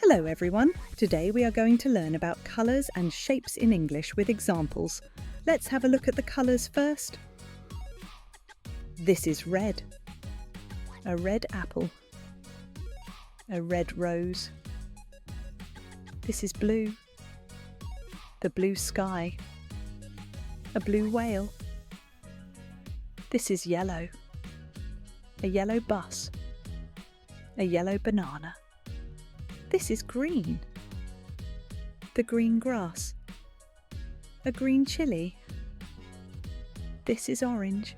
Hello everyone! Today we are going to learn about colours and shapes in English with examples. Let's have a look at the colours first. This is red. A red apple. A red rose. This is blue. The blue sky. A blue whale. This is yellow. A yellow bus. A yellow banana. This is green. The green grass. A green chilli. This is orange.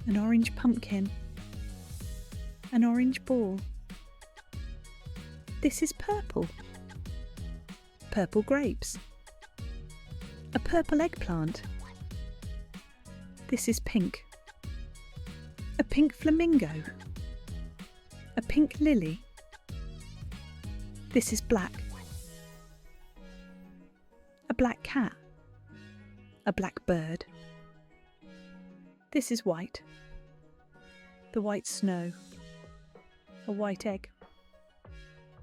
An orange pumpkin. An orange ball. This is purple. Purple grapes. A purple eggplant. This is pink. A pink flamingo. A pink lily. This is black. A black cat. A black bird. This is white. The white snow. A white egg.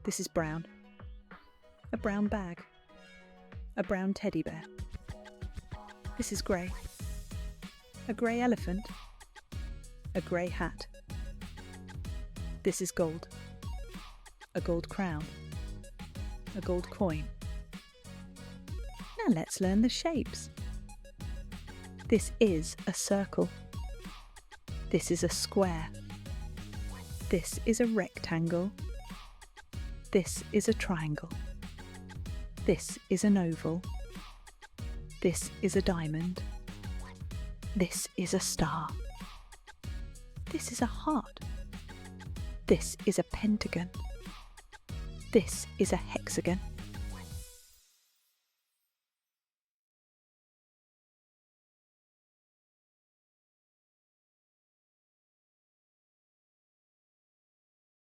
This is brown. A brown bag. A brown teddy bear. This is grey. A grey elephant. A grey hat. This is gold. A gold crown. A gold coin. Now let's learn the shapes. This is a circle. This is a square. This is a rectangle. This is a triangle. This is an oval. This is a diamond. This is a star. This is a heart. This is a pentagon. This is a hexagon.